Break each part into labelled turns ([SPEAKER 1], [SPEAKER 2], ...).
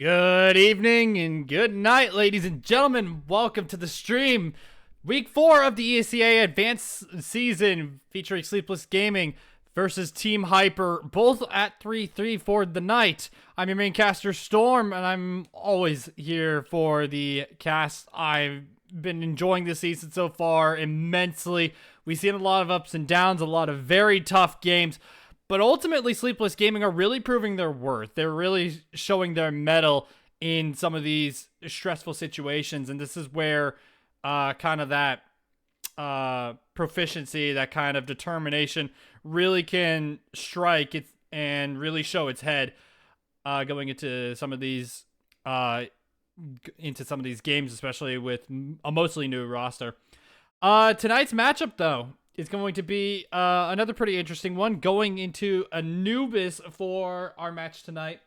[SPEAKER 1] Good evening and good night, ladies and gentlemen. Welcome to the stream. Week 4 of the ESEA Advanced Season featuring Sleepless Gaming versus Team Hyper, both at 3-3 for the night. I'm your main caster, Storm, and I'm always here for the cast. I've been enjoying this season so far immensely. We've seen a lot of ups and downs, a lot of very tough games. But ultimately, Sleepless Gaming are really proving their worth. They're really showing their mettle in some of these stressful situations. And this is where kind of that proficiency, that kind of determination really can strike it and really show its head going into some of these games, especially with a mostly new roster. Tonight's matchup, though, is going to be another pretty interesting one, going into Anubis for our match tonight.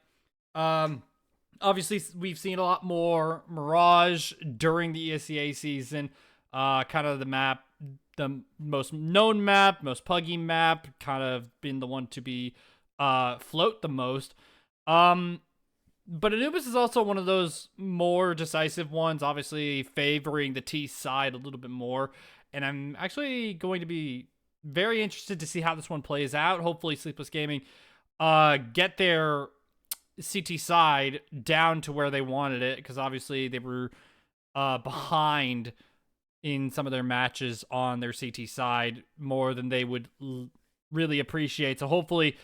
[SPEAKER 1] Obviously, we've seen a lot more Mirage during the ESEA season. Kind of the map, the most known map, most puggy map, kind of been the one to be float the most. But Anubis is also one of those more decisive ones, obviously favoring the T side a little bit more. And I'm actually going to be very interested to see how this one plays out. Hopefully, Sleepless Gaming get their CT side down to where they wanted it, because obviously they were behind in some of their matches on their CT side more than they would really appreciate. So hopefully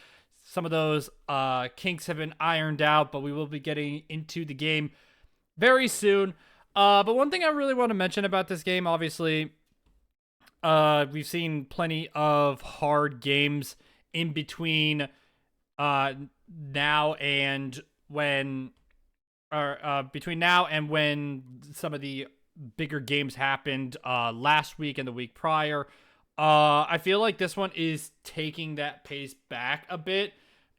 [SPEAKER 1] some of those kinks have been ironed out, but we will be getting into the game very soon. But one thing I really want to mention about this game, obviously, we've seen plenty of hard games in between now and when some of the bigger games happened last week and the week prior. I feel like this one is taking that pace back a bit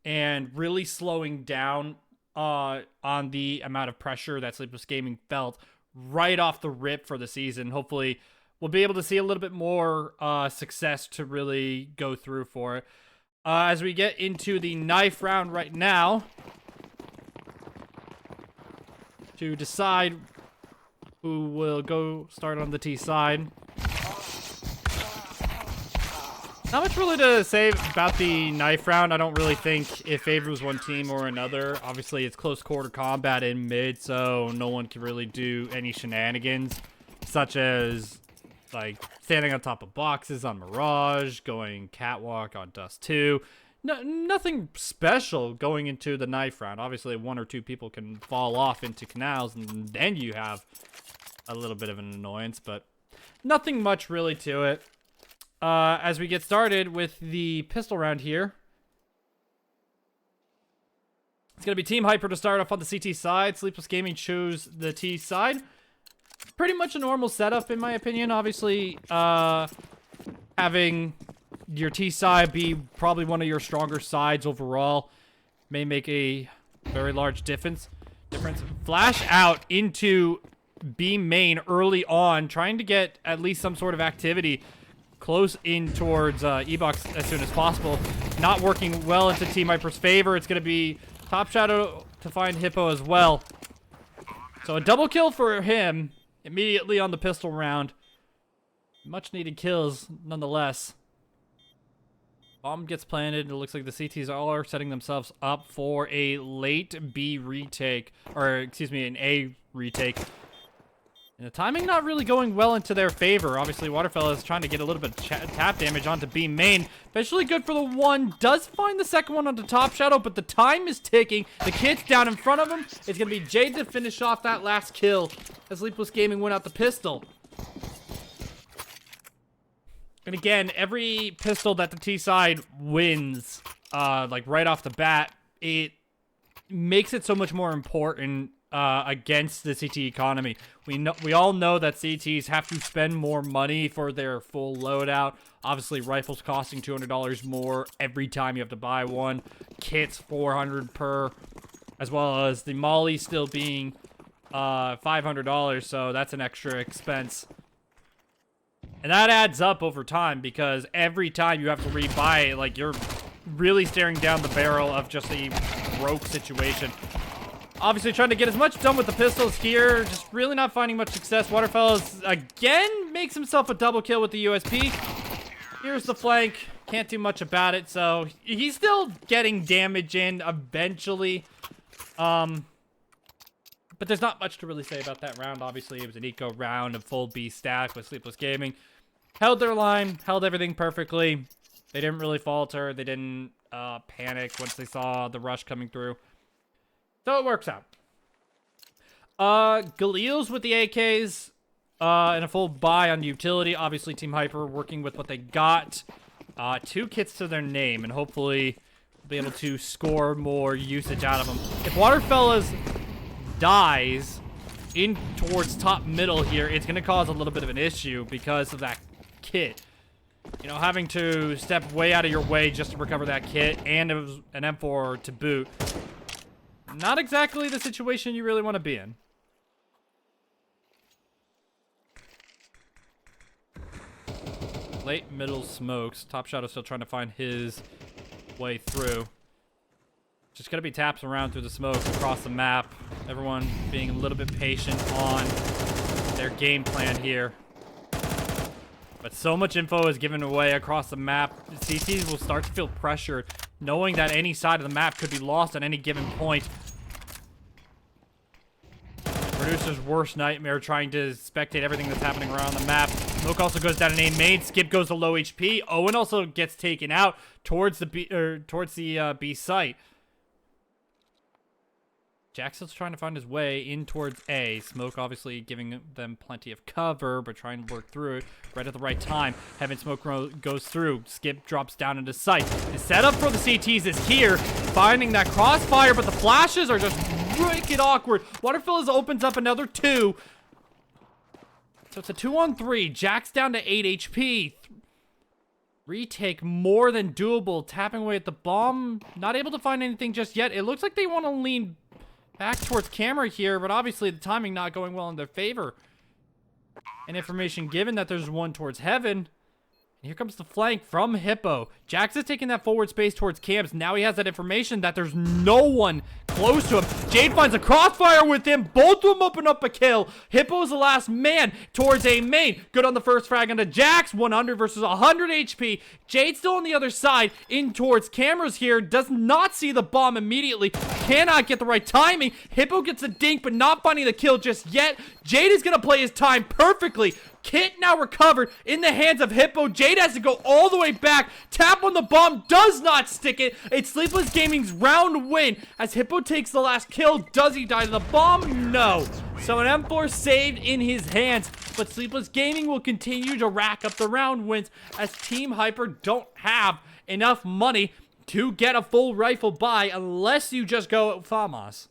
[SPEAKER 1] and really slowing down on the amount of pressure that Sleepless Gaming felt right off the rip for the season. Hopefully, we'll be able to see a little bit more success to really go through for it. As we get into the knife round right now, to decide who will go start on the T side. Not much really to say about the knife round. I don't really think it favors one team or another. Obviously, it's close quarter combat in mid, so no one can really do any shenanigans, such as like standing on top of boxes on Mirage, going catwalk on Dust 2. Nothing special going into the knife round. Obviously, one or two people can fall off into canals, and then you have a little bit of an annoyance, but nothing much really to it. As we get started with the pistol round here, it's going to be Team Hyper to start off on the CT side. Sleepless Gaming chose the T side. Pretty much a normal setup, in my opinion. Obviously, having your T side be probably one of your stronger sides overall may make a very large difference. Flash out into B main early on, trying to get at least some sort of activity close in towards E-Box as soon as possible. Not working well into Team Hyper's favor. It's going to be Top Shadow to find Hippo as well. So a double kill for him immediately on the pistol round. Much needed kills nonetheless. Bomb gets planted. It looks like the CTs all are setting themselves up for a late B retake. Or, excuse me, an A retake. And the timing not really going well into their favor. Obviously, Waterfell is trying to get a little bit of tap damage onto B main. Eventually good for the one. Does find the second one onto Top Shadow, but the time is ticking. The kid's down in front of him. It's going to be Jade to finish off that last kill as Sleepless Gaming went out the pistol. And again, every pistol that the T side wins, like right off the bat, it makes it so much more important against the CT economy. We all know that CTs have to spend more money for their full loadout. Obviously, rifles costing $200 more every time you have to buy one. Kits $400 per, as well as the molly still being $500. So that's an extra expense. And that adds up over time, because every time you have to rebuy it, like, you're really staring down the barrel of just a broke situation. Obviously trying to get as much done with the pistols here. Just really not finding much success. Waterfellas, again, makes himself a double kill with the USP. Here's the flank. Can't do much about it, so he's still getting damage in eventually. But there's not much to really say about that round. Obviously, it was an eco round of full B stack with Sleepless Gaming. Held their line, held everything perfectly. They didn't really falter. They didn't panic once they saw the rush coming through. So it works out. Galil's with the AKs and a full buy on utility. Obviously, Team Hyper working with what they got. 2 kits to their name, and hopefully be able to score more usage out of them. If Waterfellas dies in towards top middle here, it's going to cause a little bit of an issue because of that kit. You know, having to step way out of your way just to recover that kit, and it was an M4 to boot. Not exactly the situation you really want to be in. Late middle smokes. Top Shadow still trying to find his way through. Just gonna be taps around through the smoke across the map. Everyone being a little bit patient on their game plan here. But so much info is given away across the map. CTs will start to feel pressured, knowing that any side of the map could be lost at any given point. Producer's worst nightmare trying to spectate everything that's happening around the map. Smoke also goes down in A main. Skip goes to low HP. Owen also gets taken out towards the B site. Jackson's trying to find his way in towards A. Smoke obviously giving them plenty of cover, but trying to work through it right at the right time. Heaven Smoke goes through. Skip drops down into sight. The setup for the CTs is here, finding that crossfire, but the flashes are just wicked awkward. Waterfellas opens up another 2. So it's a 2-on-3. Jack's down to 8 HP. Retake more than doable. Tapping away at the bomb. Not able to find anything just yet. It looks like they want to lean back towards camera here, but obviously the timing not going well in their favor. And information given that there's one towards Heaven. And here comes the flank from Hippo. Jax is taking that forward space towards Camps. Now he has that information that there's no one close to him. Jade finds a crossfire with him. Both of them open up a kill. Hippo is the last man towards A main. Good on the first frag onto Jax. 100 versus 100 HP. Jade still on the other side. In towards cameras here. Does not see the bomb immediately. Cannot get the right timing. Hippo gets a dink, but not finding the kill just yet. Jade is going to play his time perfectly. Kit now recovered in the hands of Hippo. Jade has to go all the way back. Tap on the bomb, does not stick it. It's Sleepless Gaming's round win as Hippo takes the last kill. Does he die to the bomb? No. So an M4 saved in his hands, but Sleepless Gaming will continue to rack up the round wins as Team Hyper don't have enough money to get a full rifle buy unless you just go FAMAS.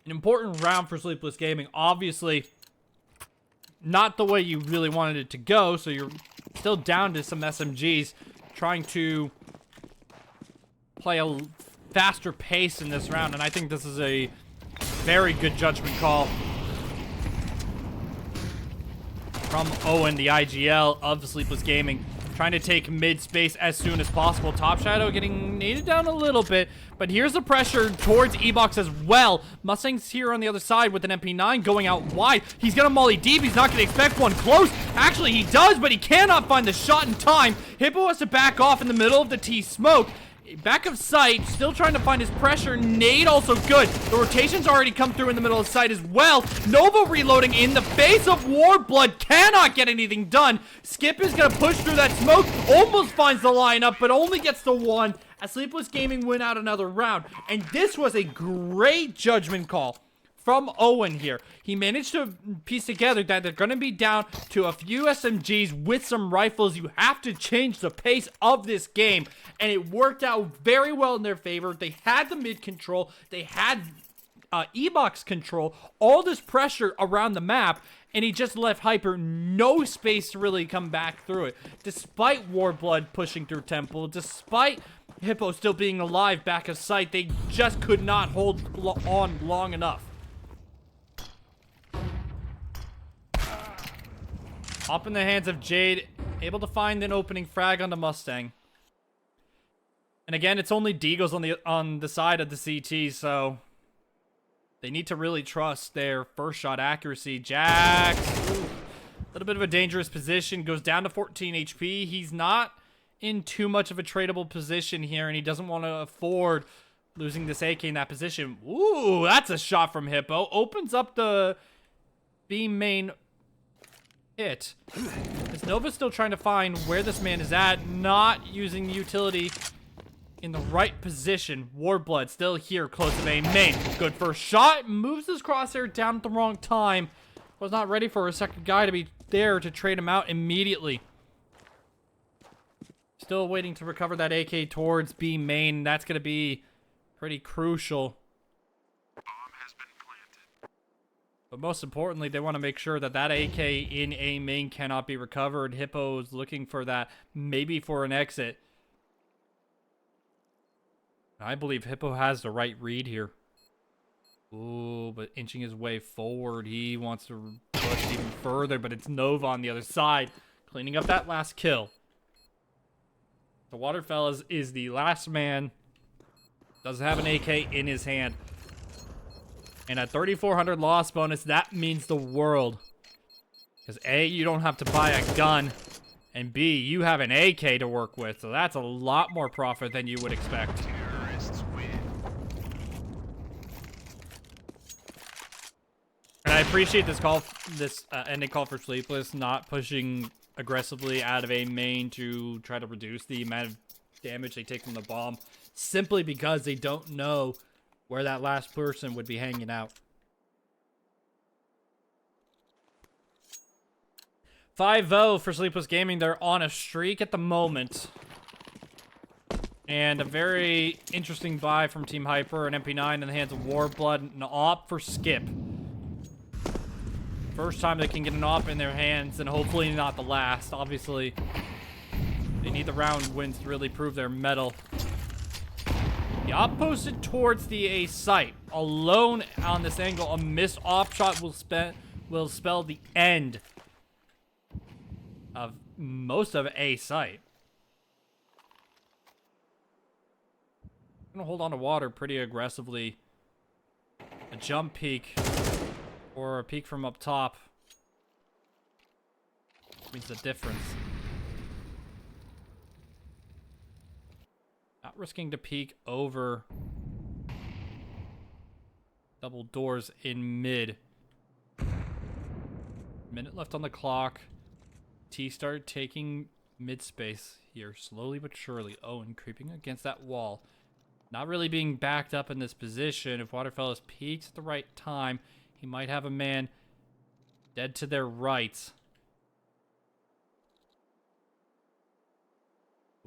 [SPEAKER 1] An important round for Sleepless Gaming. Obviously, not the way you really wanted it to go, so you're still down to some SMGs, trying to play a faster pace in this round, and I think this is a very good judgment call from Owen, the IGL of Sleepless Gaming, trying to take mid space as soon as possible. Top Shadow getting naded down a little bit, but here's the pressure towards E-Box as well. Mustang's here on the other side with an MP9 going out wide. He's gonna molly deep. He's not gonna expect one close. Actually, he does, but he cannot find the shot in time. Hippo has to back off in the middle of the T smoke. Back of sight, still trying to find his pressure. Nade also good. The rotation's already come through in the middle of sight as well. Nova reloading in the face of Warblood. Cannot get anything done. Skip is going to push through that smoke. Almost finds the lineup, but only gets the one as Sleepless Gaming win out another round. And this was a great judgment call from Owen here. He managed to piece together that they're going to be down to a few SMGs with some rifles. You have to change the pace of this game, and it worked out very well in their favor. They had the mid control. They had E-Box control. All this pressure around the map, and he just left Hyper no space to really come back through it. Despite Warblood pushing through Temple, despite Hippo still being alive back of sight, they just could not hold on long enough. Up in the hands of Jade able to find an opening frag on the Mustang. And again, it's only Deagles on the side of the CT, so they need to really trust their first shot accuracy. Jax, a little bit of a dangerous position, goes down to 14 HP. He's not in too much of a tradable position here, and he doesn't want to afford losing this AK in that position. Ooh, that's a shot from Hippo. Opens up the B main hit. Is Nova still trying to find where this man is at, not using the utility in the right position. Warblood still here, close to main. Good first shot. Moves his crosshair down at the wrong time. Was not ready for a second guy to be there to trade him out immediately. Still waiting to recover that AK towards B main. That's going to be pretty crucial.
[SPEAKER 2] Bomb has been planted.
[SPEAKER 1] But most importantly, they want to make sure that that AK in A main cannot be recovered. Hippo's looking for that, maybe for an exit. I believe Hippo has the right read here. Ooh, but inching his way forward. He wants to push even further, but it's Nova on the other side, cleaning up that last kill. The Waterfellas is the last man. Doesn't have an AK in his hand. And at 3,400 loss bonus, that means the world. Because A, you don't have to buy a gun. And B, you have an AK to work with. So that's a lot more profit than you would expect.
[SPEAKER 2] Terrorists win.
[SPEAKER 1] And I appreciate this call, ending call for Sleepless, not pushing aggressively out of A main to try to reduce the amount of damage they take from the bomb, simply because they don't know where that last person would be hanging out. 5-0 for Sleepless Gaming. They're on a streak at the moment. And a very interesting buy from Team Hyper, an MP9 in the hands of Warblood, an AWP for Skip. First time they can get an AWP in their hands, and hopefully not the last. Obviously, they need the round wins to really prove their mettle. The AWP posted towards the A site. Alone on this angle, a missed AWP shot will spell the end of most of A site. I'm gonna hold on to water pretty aggressively. A jump peek. Or a peek from up top means the difference. Not risking to peek over double doors in mid. Minute left on the clock. T start taking mid space here, slowly but surely. Owen creeping against that wall. Not really being backed up in this position. If Waterfellas peeks at the right time, he might have a man dead to their right.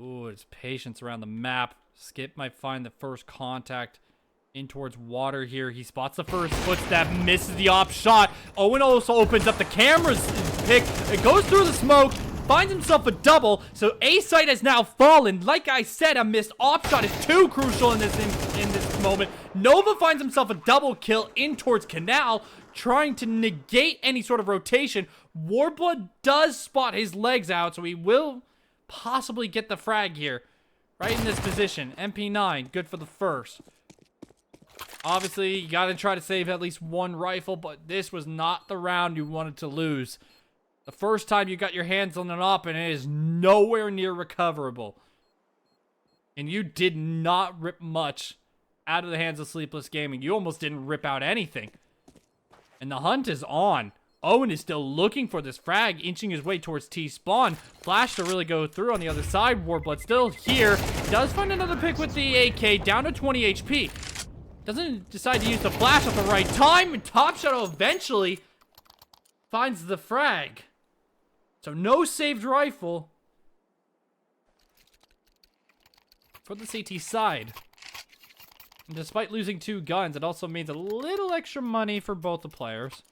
[SPEAKER 1] Ooh, it's patience around the map. Skip might find the first contact in towards water here. He spots the first footstep, misses the AWP shot. Owen also opens up the camera's pick. It goes through the smoke, finds himself a double. So A site has now fallen. Like I said, a missed AWP shot is too crucial in this moment. Nova finds himself a double kill in towards Canal, trying to negate any sort of rotation. Warblood does spot his legs out, so he will possibly get the frag here. Right in this position. MP9, good for the first. Obviously, you gotta try to save at least one rifle, but this was not the round you wanted to lose. The first time you got your hands on an AWP, and it is nowhere near recoverable. And you did not rip much out of the hands of Sleepless Gaming. You almost didn't rip out anything. And the hunt is on. Owen is still looking for this frag, inching his way towards T-spawn. Flash to really go through on the other side. Warblood still here. Does find another pick with the AK, down to 20 HP. Doesn't decide to use the flash at the right time. And Top Shadow eventually finds the frag. So no saved rifle for the CT side. And despite losing 2 guns, it also means a little extra money for both the players.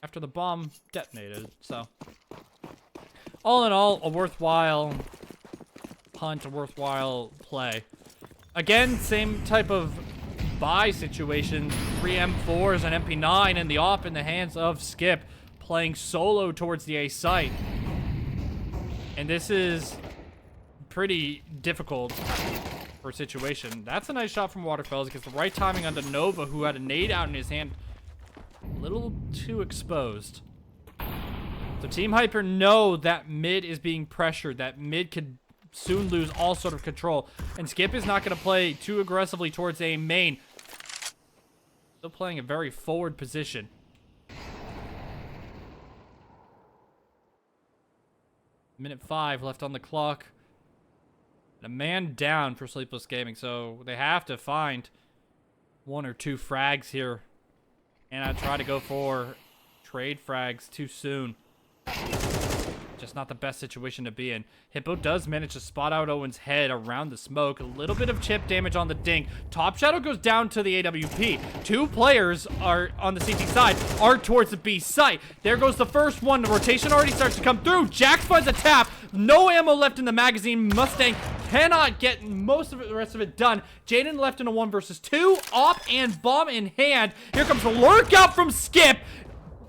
[SPEAKER 1] After the bomb detonated, so. All in all, a worthwhile hunt, a worthwhile play. Again, same type of buy situation. 3 M4s and MP9 and the AWP in the hands of Skip. playing solo towards the A site. And this is pretty difficult for a situation. That's a nice shot from Waterfells. Gets the right timing onto Nova, who had a nade out in his hand. A little too exposed. So Team Hyper know that mid is being pressured. That mid could soon lose all sort of control. And Skip is not going to play too aggressively towards A main. Still playing a very forward position. Minute 5 left on the clock. And a man down for Sleepless Gaming, so they have to find 1 or 2 frags here. And I try to go for trade frags too soon. Just not the best situation to be in. Hippo does manage to spot out Owen's head around the smoke. A little bit of chip damage on the dink. Top Shadow goes down to the AWP. 2 players are on the CT side, are towards the B site. There goes the first one. The rotation already starts to come through. Jax finds a tap. No ammo left in the magazine. Mustang cannot get most of it, the rest of it done. Jaden left in a 1 versus 2. Op and bomb in hand. Here comes the lurk out from Skip.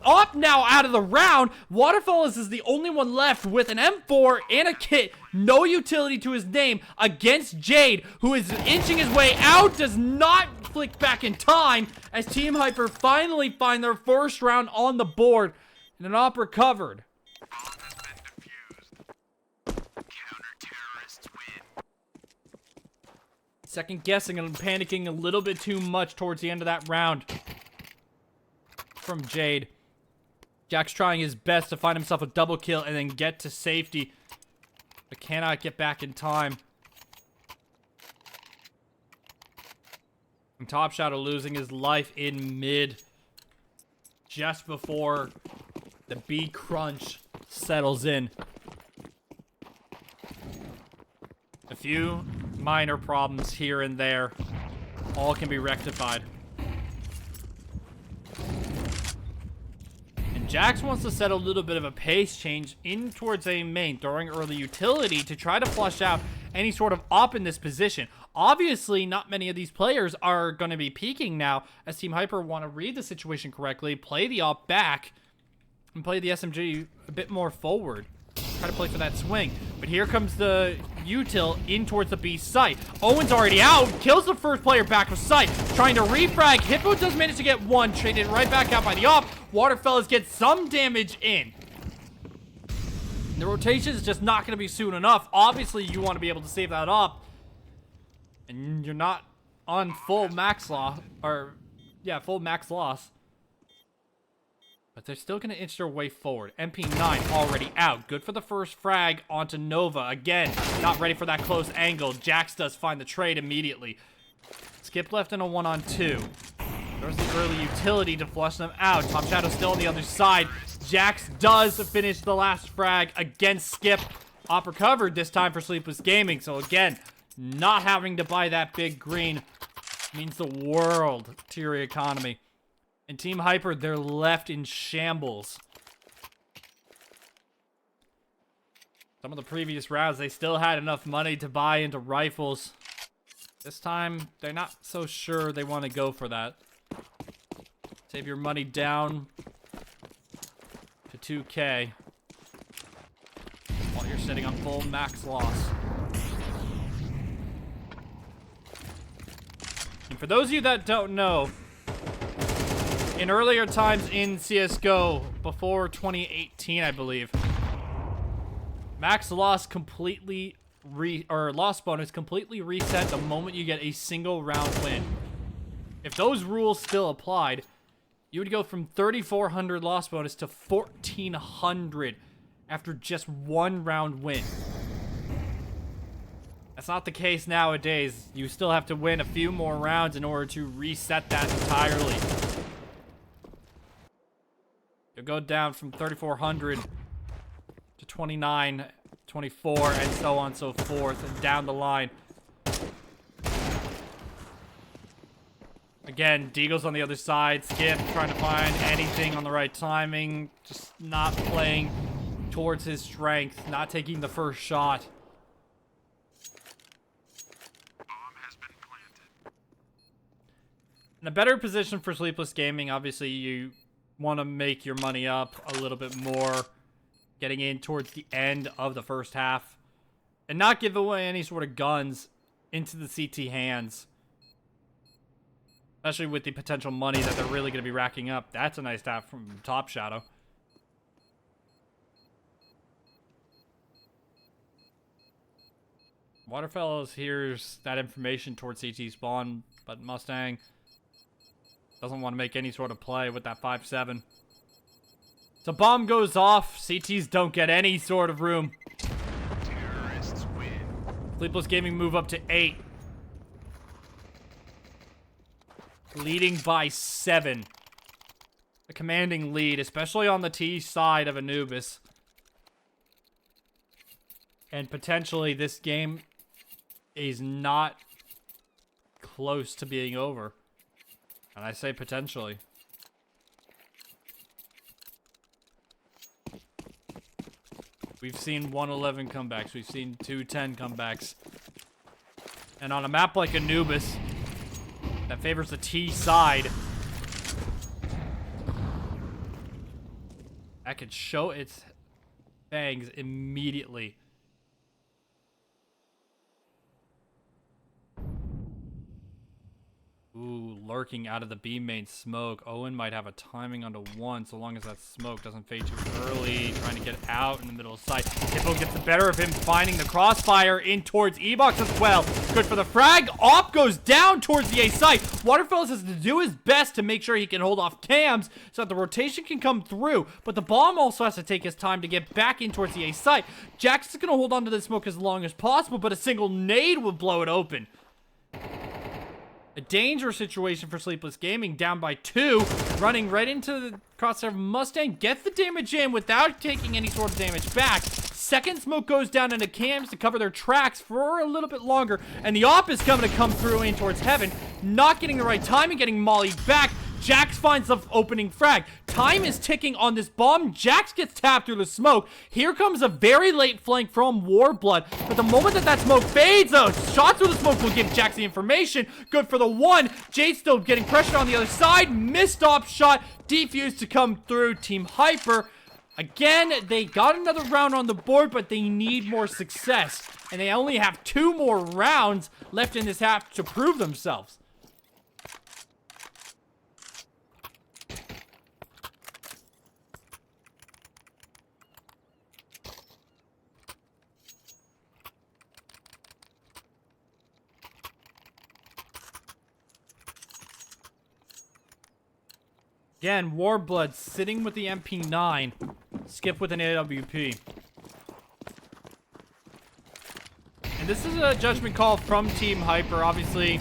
[SPEAKER 1] Op now out of the round. Waterfalls is the only one left with an M4 and a kit. No utility to his name against Jade, who is inching his way out. Does not flick back in time as Team Hyper finally find their first round on the board. And an Op recovered.
[SPEAKER 2] Bomb has been defused. Counter-terrorists win.
[SPEAKER 1] Second guessing and panicking a little bit too much towards the end of that round from Jade. Jack's trying his best to find himself a double kill and then get to safety, but cannot get back in time. And Top Shadow losing his life in mid just before the B crunch settles in. A few minor problems here and there. All can be rectified. Jax wants to set a little bit of a pace change in towards A main, throwing early utility to try to flush out any sort of op in this position. Obviously, not many of these players are going to be peeking now, as Team Hyper want to read the situation correctly, play the op back, and play the SMG a bit more forward. Try to play for that swing. But here comes the util in towards the B site. Owen's already out. Kills the first player back with sight. Trying to refrag. Hippo does manage to get 1. Traded right back out by the op. Waterfellas gets some damage in. The rotation is just not going to be soon enough. Obviously, you want to be able to save that up. And you're not on full max loss. Or, yeah, full max loss. But they're still going to inch their way forward. MP9 already out. Good for the first frag onto Nova. Again, not ready for that close angle. Jax does find the trade immediately. Skip left in a 1-on-2. There's the early utility to flush them out. Top Shadow still on the other side. Jax does finish the last frag against Skip. Op recovered this time for Sleepless Gaming. So again, not having to buy that big green means the world to your economy. And Team Hyper, they're left in shambles. Some of the previous rounds, they still had enough money to buy into rifles. This time, they're not so sure they want to go for that. Save your money down to 2K while you're sitting on full max loss. And for those of you that don't know, in earlier times in CSGO, before 2018, I believe, max loss completely loss bonus completely reset the moment you get a single round win. If those rules still applied, you would go from 3,400 loss bonus to 1,400 after just one round win. That's not the case nowadays. You still have to win a few more rounds in order to reset that entirely. You'll go down from 3,400 to 29, 24, and so on and so forth, and down the line. Again, Deagle's on the other side. Skip trying to find anything on the right timing. Just not playing towards his strength. Not taking the first shot.
[SPEAKER 2] Bomb has been planted.
[SPEAKER 1] In a better position for Sleepless Gaming, obviously you want to make your money up a little bit more, getting in towards the end of the first half, and not give away any sort of guns into the CT hands. Especially with the potential money that they're really going to be racking up. That's a nice tap from Top Shadow. Waterfellows hears that information towards CT spawn, but Mustang doesn't want to make any sort of play with that 5-7. So bomb goes off. CTs don't get any sort of room.
[SPEAKER 2] Terrorists win.
[SPEAKER 1] Sleepless Gaming move up to 8. Leading by 7. A commanding lead, especially on the T side of Anubis. And potentially this game is not close to being over. And I say potentially. We've seen 111 comebacks. We've seen 210 comebacks. And on a map like Anubis, that favors the T side, that could show its fangs immediately. Ooh, lurking out of the B main smoke. Owen might have a timing onto 1 so long as that smoke doesn't fade too early. Trying to get out in the middle of sight. Hippo gets the better of him, finding the crossfire in towards E-Box as well. Good for the frag. Op goes down towards the A site. Waterfellas has to do his best to make sure he can hold off cams so that the rotation can come through. But the bomb also has to take his time to get back in towards the A site. Jax is going to hold on to the smoke as long as possible, but a single nade will blow it open. A dangerous situation for Sleepless Gaming, down by 2, running right into the crosshair of Mustang, gets the damage in without taking any sort of damage back. Second smoke goes down into cams to cover their tracks for a little bit longer, and the op is coming to come through in towards heaven, not getting the right time and getting mollied back. Jax finds the opening frag. Time is ticking on this bomb. Jax gets tapped through the smoke. Here comes a very late flank from Warblood. But the moment that smoke fades, though, shots through the smoke will give Jax the information. Good for the 1. Jade still getting pressured on the other side. Missed op shot. Defused to come through. Team Hyper. Again, they got another round on the board, but they need more success. And they only have 2 more rounds left in this half to prove themselves. Again, Warblood sitting with the MP9. Skip with an AWP. And this is a judgment call from Team Hyper. Obviously,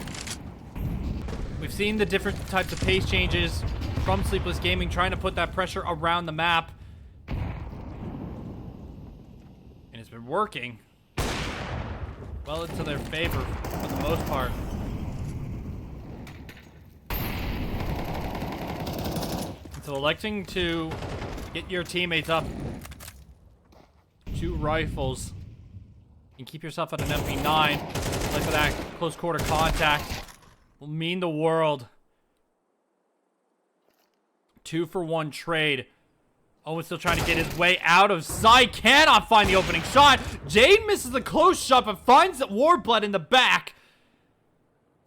[SPEAKER 1] we've seen the different types of pace changes from Sleepless Gaming, trying to put that pressure around the map. And it's been working well into their favor for the most part. So electing to get your teammates up 2 rifles and keep yourself at an MP9, like for that close quarter contact, will mean the world. 2-for-1 trade. Owen's still trying to get his way out of sight. Cannot find the opening shot. Jade misses the close shot, but finds Warblood in the back.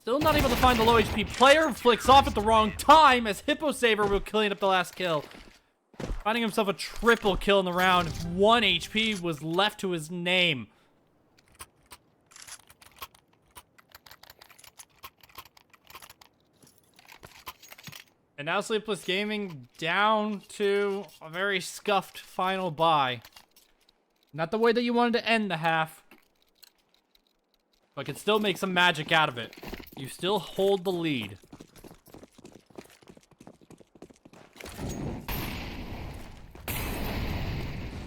[SPEAKER 1] Still not able to find the low HP player. Flicks off at the wrong time as Hippo Saver will clean up the last kill. Finding himself a triple kill in the round. 1 HP was left to his name. And now Sleepless Gaming down to a very scuffed final buy. Not the way that you wanted to end the half, but can still make some magic out of it. You still hold the lead.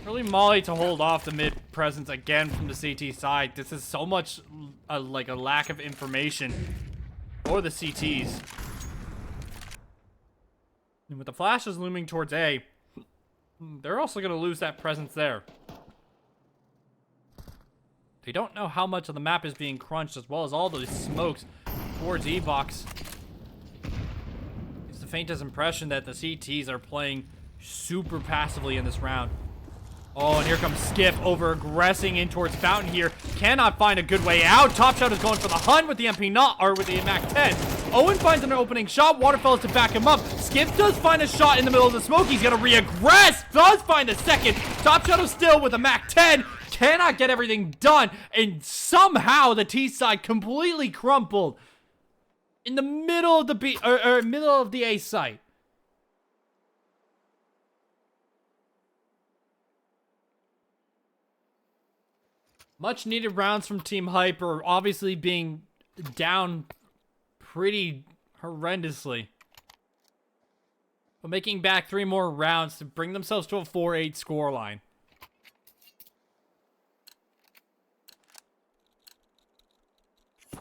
[SPEAKER 1] Really Molly to hold off the mid presence again from the CT side. This is so much like a lack of information for the CTs. And with the flashes looming towards A, they're also going to lose that presence there. They don't know how much of the map is being crunched, as well as all those smokes towards E-Box. It's the faintest impression that the CTs are playing super passively in this round. Oh, and here comes Skiff over-aggressing in towards Fountain here. Cannot find a good way out. Top Shot is going for the hunt with the MP not, or with the MAC-10. Owen finds an opening shot. Waterfell is to back him up. Skiff does find a shot in the middle of the smoke. He's gonna re-aggress. Does find a second. Top Shadow still with a MAC-10. Cannot get everything done. And somehow the T side completely crumpled in the middle of the B, middle of the A site. Much needed rounds from Team Hyper, obviously being down pretty horrendously. But making back 3 more rounds to bring themselves to a 4-8 scoreline.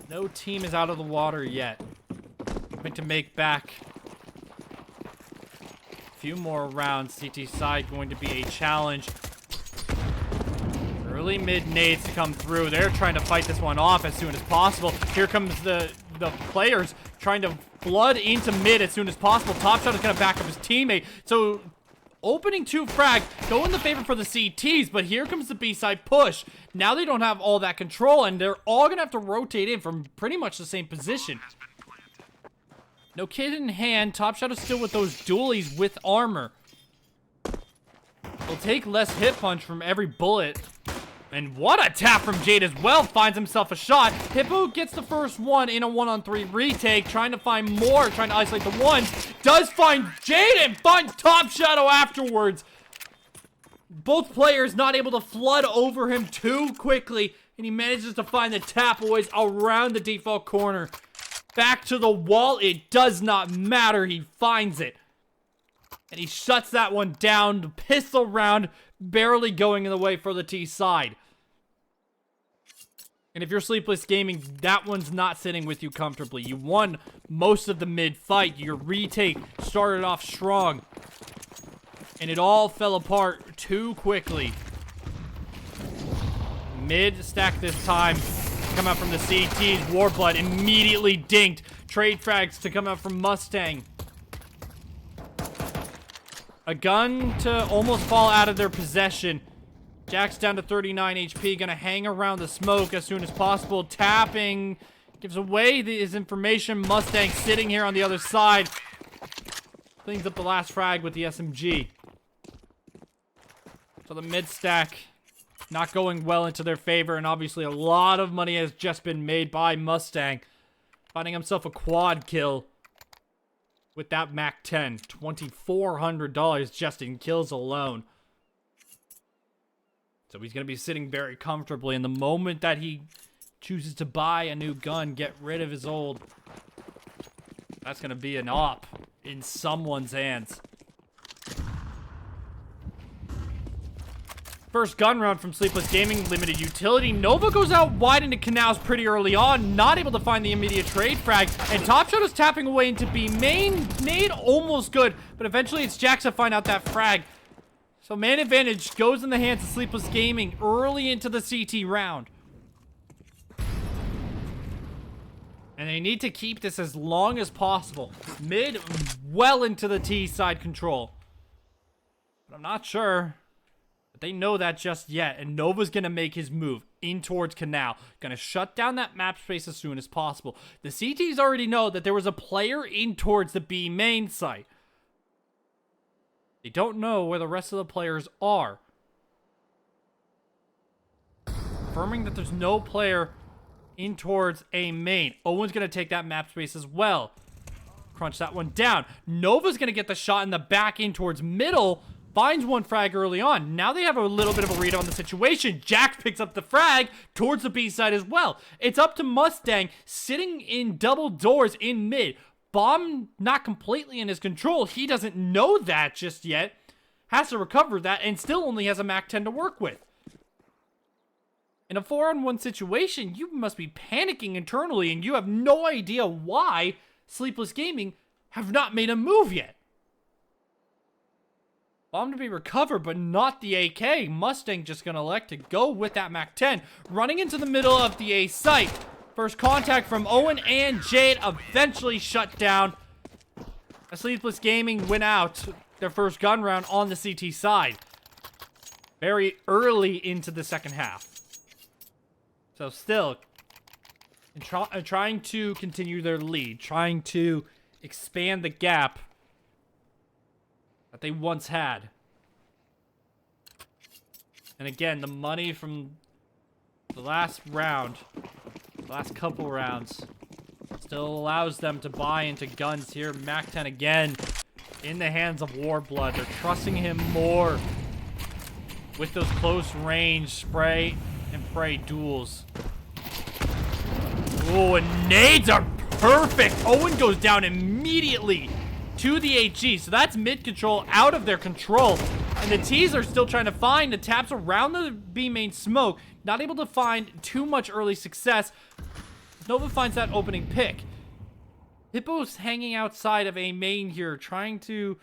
[SPEAKER 1] No team is out of the water yet. Going to make back a few more rounds. CT side going to be a challenge. Early mid nades to come through. They're trying to fight this one off as soon as possible. Here comes the players trying to flood into mid as soon as possible. Top Shot is going to back up his teammate. So opening 2 frag go in the favor for the CTs, but here comes the B-side push. Now they don't have all that control, and they're all going to have to rotate in from pretty much the same position. No kid in hand. Top Shot is still with those dualies with armor. He'll take less hit punch from every bullet. And what a tap from Jade as well. Finds himself a shot. Hippo gets the first one in a 1-on-3 retake. Trying to find more. Trying to isolate the ones. Does find Jade and finds Top Shadow afterwards. Both players not able to flood over him too quickly. And he manages to find the tap boys around the default corner. Back to the wall. It does not matter. He finds it. And he shuts that one down. The pistol round barely going in the way for the T side. And if you're Sleepless Gaming, that one's not sitting with you comfortably. You won most of the mid fight. Your retake started off strong. And it all fell apart too quickly. Mid stack this time. Come out from the CTs. Warblood immediately dinked. Trade frags to come out from Mustang. A gun to almost fall out of their possession. Jack's down to 39 HP. Gonna hang around the smoke as soon as possible. Tapping. Gives away his information. Mustang sitting here on the other side. Cleans up the last frag with the SMG. So the mid stack not going well into their favor. And obviously a lot of money has just been made by Mustang. Finding himself a quad kill. With that MAC-10, $2,400 just in kills alone. So he's going to be sitting very comfortably. And the moment that he chooses to buy a new gun, get rid of his old, that's going to be an op in someone's hands. First gun round from Sleepless Gaming, limited utility. Nova goes out wide into canals pretty early on, not able to find the immediate trade frag, and Top Shot is tapping away into B. Main nade almost good, but eventually it's Jax to find out that frag. So man advantage goes in the hands of Sleepless Gaming early into the CT round. And they need to keep this as long as possible. Mid well into the T side control. But I'm not sure. They know that just yet, and Nova's gonna make his move in towards Canal. Gonna shut down that map space as soon as possible. The CTs already know that there was a player in towards the B main site. They don't know where the rest of the players are. Confirming that there's no player in towards A main. Owen's gonna take that map space as well. Crunch that one down. Nova's gonna get the shot in the back in towards middle. Finds one frag early on. Now they have a little bit of a read on the situation. Jax picks up the frag towards the B side as well. It's up to Mustang sitting in double doors in mid. Bomb not completely in his control. He doesn't know that just yet. Has to recover that and still only has a MAC-10 to work with. In a 4-on-1 situation, you must be panicking internally and you have no idea why Sleepless Gaming have not made a move yet. Bomb to be recovered, but not the AK. Mustang just gonna elect to go with that MAC-10. Running into the middle of the A site. First contact from Owen and Jade eventually shut down. Sleepless Gaming win out their first gun round on the CT side. Very early into the second half. So still, trying to continue their lead. Trying to expand the gap that they once had. And again, the money from the last round, the last couple rounds, still allows them to buy into guns here. MAC-10 again in the hands of Warblood. They're trusting him more with those close range spray and pray duels. Oh, and nades are perfect. Owen goes down immediately to the HG. So that's mid control out of their control. And the T's are still trying to find the taps around the B main smoke. Not able to find too much early success. Nova finds that opening pick. Hippo's hanging outside of A main here, trying to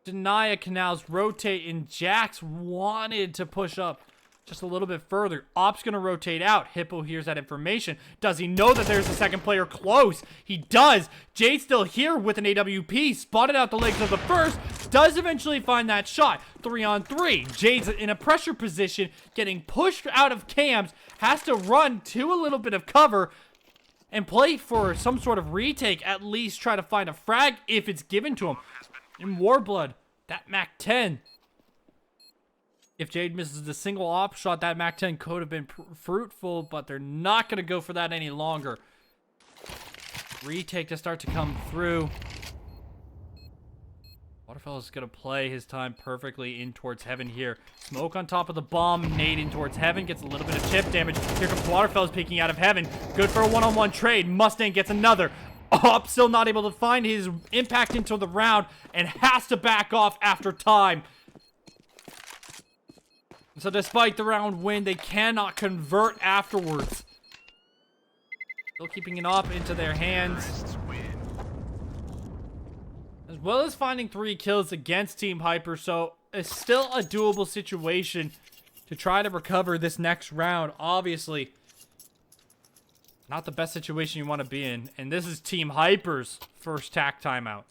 [SPEAKER 1] deny a Canal's rotate, and Jax wanted to push up just a little bit further. Op's gonna rotate out. Hippo hears that information. Does he know that there's a second player close? He does. Jade's still here with an AWP. Spotted out the legs of the first. Does eventually find that shot. 3-on-3. Jade's in a pressure position, getting pushed out of cams. Has to run to a little bit of cover and play for some sort of retake. At least try to find a frag if it's given to him. In Warblood, that MAC-10. If Jade misses the single op shot, that MAC-10 could have been fruitful, but they're not going to go for that any longer. Retake to start to come through. Waterfell is going to play his time perfectly in towards heaven here. Smoke on top of the bomb, nade in towards heaven, gets a little bit of chip damage. Here comes Waterfell's peeking out of heaven. Good for a one-on-one trade. Mustang gets another. Op still not able to find his impact into the round and has to back off after time. So despite the round win, they cannot convert afterwards. Still keeping an op into their hands. As well as finding 3 kills against Team Hyper, so it's still a doable situation to try to recover this next round. Obviously, not the best situation you want to be in. And this is Team Hyper's first tack timeout.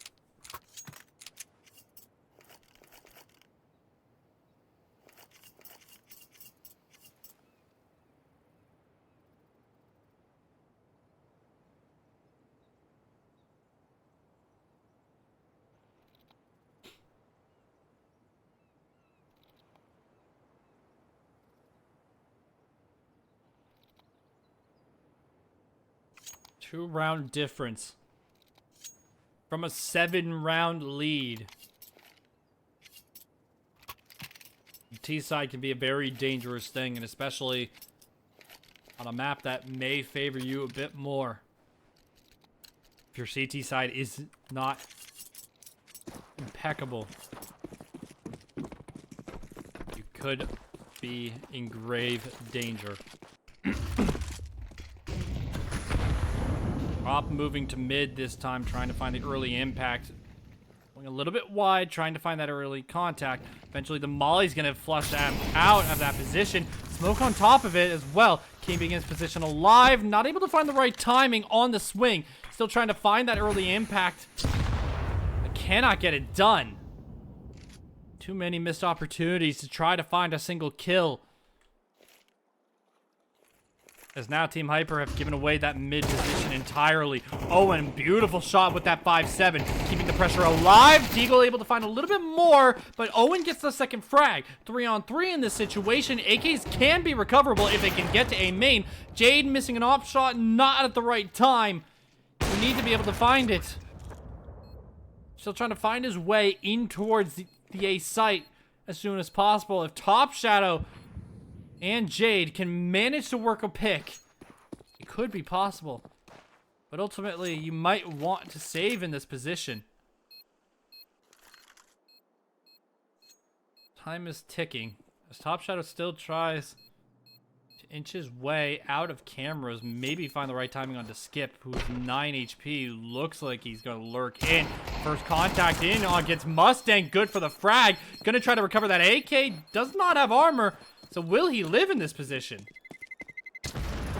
[SPEAKER 1] Two-round difference from a 7-round lead. The T side can be a very dangerous thing, and especially on a map that may favor you a bit more. If your CT side is not impeccable, you could be in grave danger. Op moving to mid this time, trying to find the early impact. Going a little bit wide, trying to find that early contact. Eventually the Molly's going to flush that out of that position. Smoke on top of it as well. Keeping his position alive. Not able to find the right timing on the swing. Still trying to find that early impact. But cannot get it done. Too many missed opportunities to try to find a single kill. As now Team Hyper have given away that mid position entirely. Owen, beautiful shot with that 5-7. Keeping the pressure alive. Deagle able to find a little bit more, but Owen gets the second frag. 3-on-3 in this situation. AKs can be recoverable if they can get to A main. Jade missing an op shot, not at the right time. We need to be able to find it. Still trying to find his way in towards the A site as soon as possible. If Top Shadow and Jade can manage to work a pick, it could be possible. But ultimately, you might want to save in this position. Time is ticking. As Top Shadow still tries to inch his way out of cameras, maybe find the right timing on to Skip, who's 9 HP. Looks like he's going to lurk in. First contact in against Mustang. Good for the frag. Going to try to recover that AK. Does not have armor. So will he live in this position?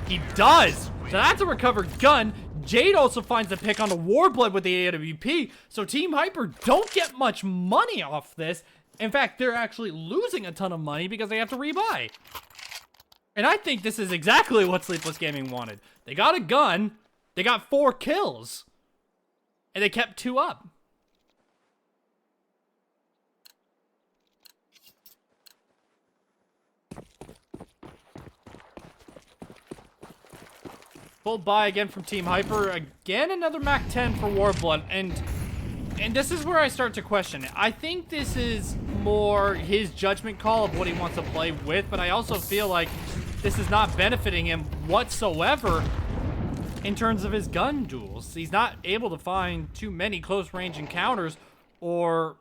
[SPEAKER 1] He does. So that's a recovered gun. Jade also finds the pick on the Warblood with the AWP, so Team Hyper don't get much money off this. In fact, they're actually losing a ton of money because they have to rebuy. And I think this is exactly what Sleepless Gaming wanted. They got a gun, they got 4 kills, and they kept 2 up. Full buy again from Team Hyper. Again, another Mac 10 for Warblood. And this is where I start to question it. I think this is more his judgment call of what he wants to play with, but I also feel like this is not benefiting him whatsoever in terms of his gun duels. He's not able to find too many close range encounters or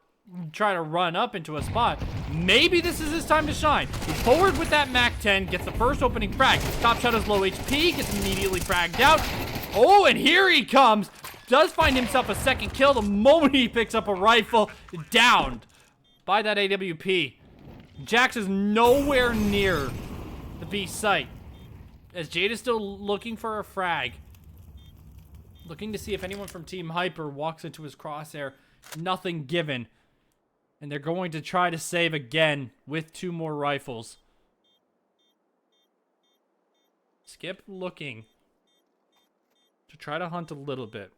[SPEAKER 1] try to run up into a spot. Maybe this is his time to shine. He's forward with that Mac 10, gets the first opening frag. Top shot is low HP, gets immediately fragged out. Oh, and here he comes. Does find himself a second kill the moment he picks up a rifle. Downed by that AWP. Jax is nowhere near the B site, as Jade is still looking for a frag. Looking to see if anyone from Team Hyper walks into his crosshair. Nothing given. And they're going to try to save again with 2 more rifles. Skip looking to try to hunt a little bit.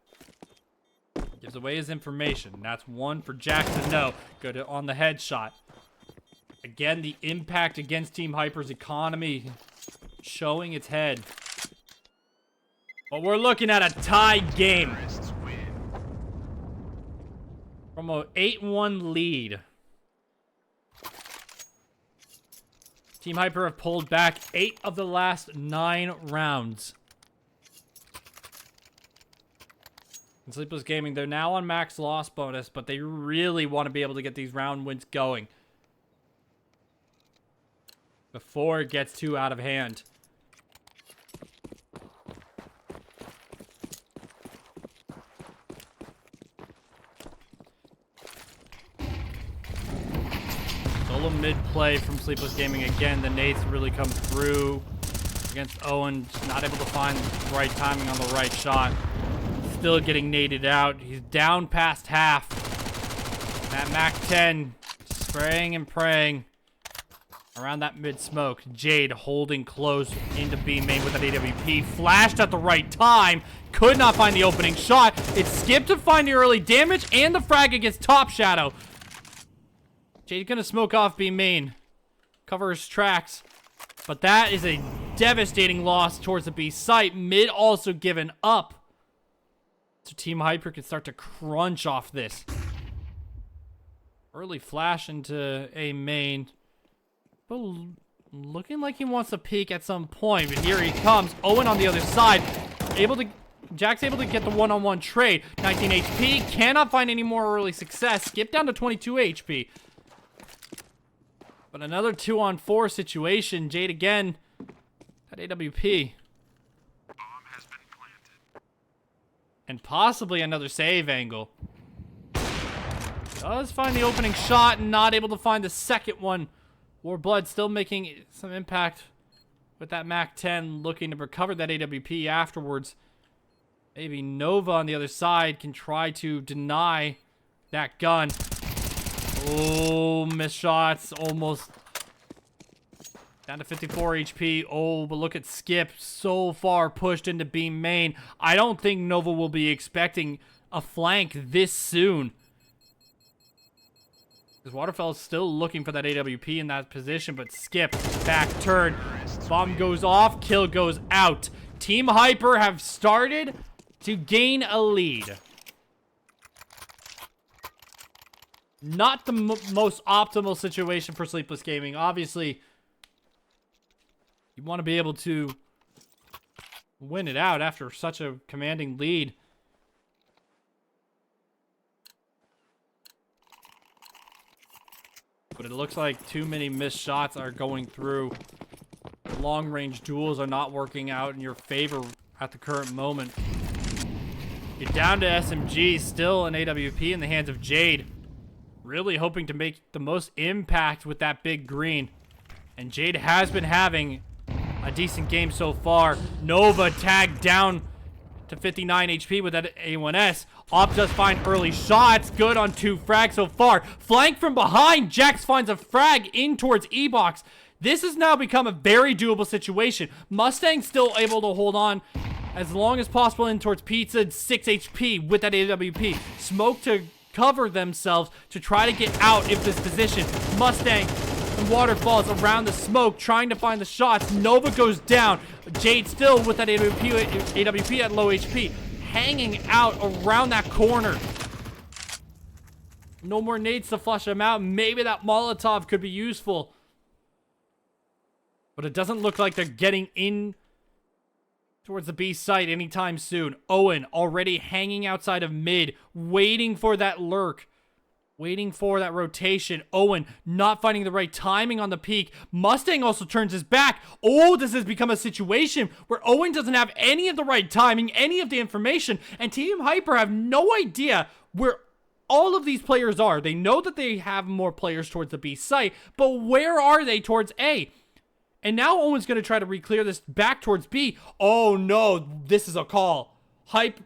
[SPEAKER 1] Gives away his information. That's one for Jack to know. Go to on the headshot. Again, the impact against Team Hyper's economy showing its head. But we're looking at a tie game. From a 8-1 lead. Team Hyper have pulled back 8 of the last 9 rounds. In Sleepless Gaming, they're now on max loss bonus, but they really want to be able to get these round wins going before it gets too out of hand. Solo mid play from Sleepless Gaming again. The nades really come through against Owen. Just not able to find the right timing on the right shot. Still getting naded out. He's down past half. That Mac 10 spraying and praying around that mid smoke. Jade holding close into B main with an AWP. Flashed at the right time. Could not find the opening shot. It skipped to find the early damage and the frag against Top Shadow. Jade's gonna smoke off B main. Cover his tracks. But that is a devastating loss towards the B site. Mid also given up. So Team Hyper can start to crunch off this. Early flash into A main. But looking like he wants to peek at some point. But here he comes. Owen on the other side. Jack's able to get the one-on-one trade. 19 HP. Cannot find any more early success. Skip down to 22 HP. But another 2-on-4 situation. Jade again at AWP. And possibly another save angle. Does find the opening shot and not able to find the second one. Warblood still making some impact with that Mac 10, looking to recover that AWP afterwards. Maybe Nova on the other side can try to deny that gun. Oh, missed shots. Almost down to 54 HP. Oh, but look at Skip. So far pushed into B main. I don't think Nova will be expecting a flank this soon. Because Waterfell is still looking for that AWP in that position, but Skip, back turn. Bomb goes off, kill goes out. Team Hyper have started to gain a lead. Not the most optimal situation for Sleepless Gaming. Obviously, you want to be able to win it out after such a commanding lead. But it looks like too many missed shots are going through. Long-range duels are not working out in your favor at the current moment. You're down to SMG, still an AWP in the hands of Jade. Really hoping to make the most impact with that big green. And Jade has been having a decent game so far. Nova tagged down to 59 HP with that A1S. Op does find early shots. Good on 2 frags so far. Flank from behind. Jax finds a frag in towards E-Box. This has now become a very doable situation. Mustang still able to hold on as long as possible in towards Pizza. 6 HP with that AWP. Smoke to cover themselves to try to get out of this position. Mustang and Waterfalls around the smoke trying to find the shots. Nova goes down. Jade still with that AWP at low HP. Hanging out around that corner. No more nades to flush them out. Maybe that Molotov could be useful. But it doesn't look like they're getting in towards the B site anytime soon. Owen already hanging outside of mid, waiting for that lurk. Waiting for that rotation. Owen not finding the right timing on the peak. Mustang also turns his back. Oh, this has become a situation where Owen doesn't have any of the right timing, any of the information, and Team Hyper have no idea where all of these players are. They know that they have more players towards the B site, but where are they towards A? And now Owen's going to try to re-clear this back towards B. Oh no, this is a call.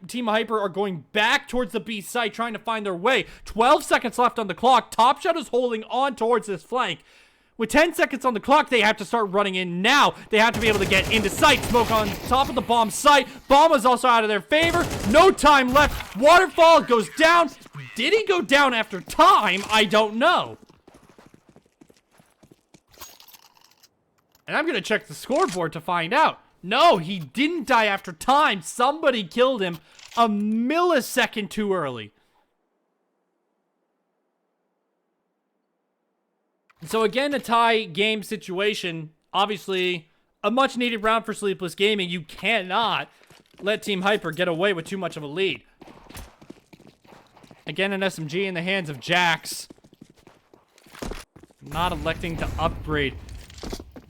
[SPEAKER 1] Team Hyper are going back towards the B site, trying to find their way. 12 seconds left on the clock. Top Shot is holding on towards this flank. With 10 seconds on the clock, they have to start running in now. They have to be able to get into sight. Smoke on top of the bomb site. Bomb is also out of their favor. No time left. Waterfall goes down. Did he go down after time? I don't know. And I'm going to check the scoreboard to find out. No, he didn't die after time. Somebody killed him a millisecond too early. So again, a tie game situation. Obviously, a much needed round for Sleepless Gaming. You cannot let Team Hyper get away with too much of a lead. Again, an SMG in the hands of Jax. Not electing to upgrade.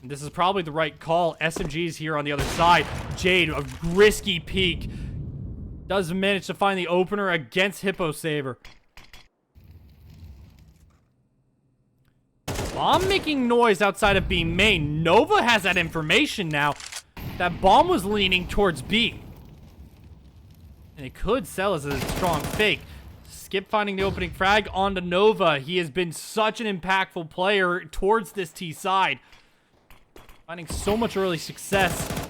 [SPEAKER 1] This is probably the right call. SMG's here on the other side. Jade, a risky peek. Does manage to find the opener against Hippo Saber. Bomb making noise outside of B main. Nova has that information now. That bomb was leaning towards B. And it could sell as a strong fake. Skip finding the opening frag onto Nova. He has been such an impactful player towards this T side. Finding so much early success.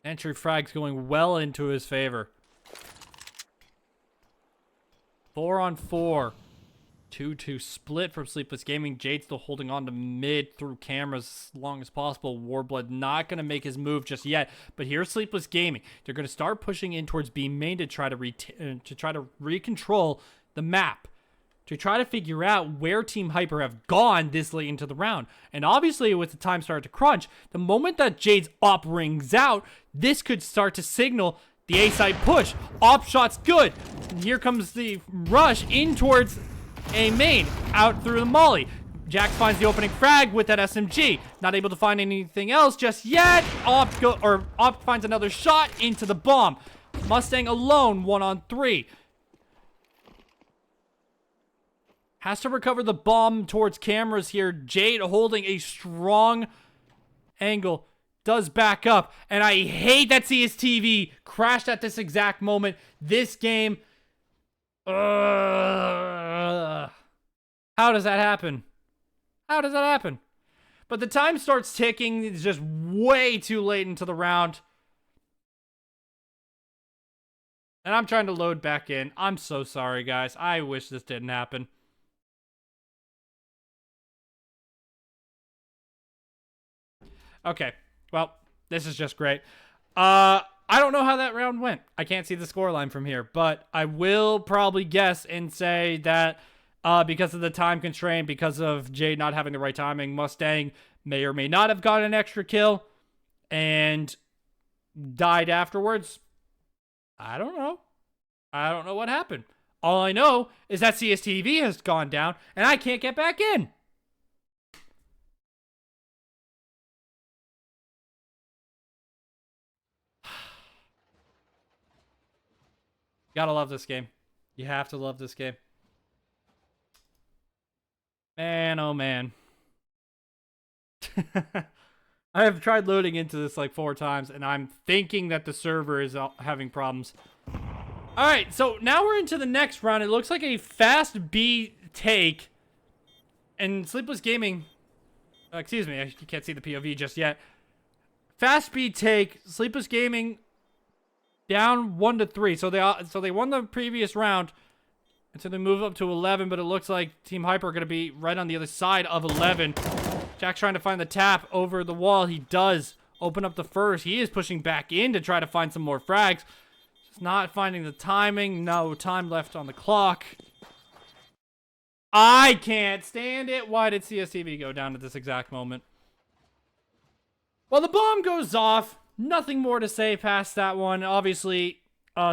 [SPEAKER 1] Entry frag's going well into his favor. 4 on 4. 2-2 split from Sleepless Gaming. Jade still holding on to mid through cameras as long as possible. Warblood not going to make his move just yet. But here's Sleepless Gaming. They're going to start pushing in towards B main to try to recontrol the map. To try to figure out where Team Hyper have gone this late into the round. And obviously, with the time starting to crunch, the moment that Jade's op rings out, this could start to signal the A-side push. Op shot's good. And here comes the rush in towards A main, out through the molly. Jax finds the opening frag with that SMG. Not able to find anything else just yet. Op finds another shot into the bomb. Mustang alone, 1 on 3. Has to recover the bomb towards cameras here. Jade holding a strong angle. Does back up. And I hate that CSTV crashed at this exact moment. This game. How does that happen? How does that happen? But the time starts ticking. It's just way too late into the round. And I'm trying to load back in. I'm so sorry, guys. I wish this didn't happen. Okay, well, this is just great. I don't know how that round went. I can't see the scoreline from here, but I will probably guess and say that because of the time constraint, because of Jade not having the right timing, Mustang may or may not have got an extra kill and died afterwards. I don't know. I don't know what happened. All I know is that CSTV has gone down and I can't get back in. Gotta love this game. You have to love this game. Man, oh man. I have tried loading into this like 4 times, and I'm thinking that the server is having problems. All right, so now we're into the next round. It looks like a fast B take. And Sleepless Gaming... excuse me, you can't see the POV just yet. Fast B take. Sleepless Gaming down 1-3. So they won the previous round. And so they move up to 11, but it looks like Team Hyper are going to be right on the other side of 11. Jack's trying to find the tap over the wall. He does open up the first. He is pushing back in to try to find some more frags. Just not finding the timing. No time left on the clock. I can't stand it. Why did CSTV go down at this exact moment? Well, the bomb goes off. Nothing more to say past that one. Obviously,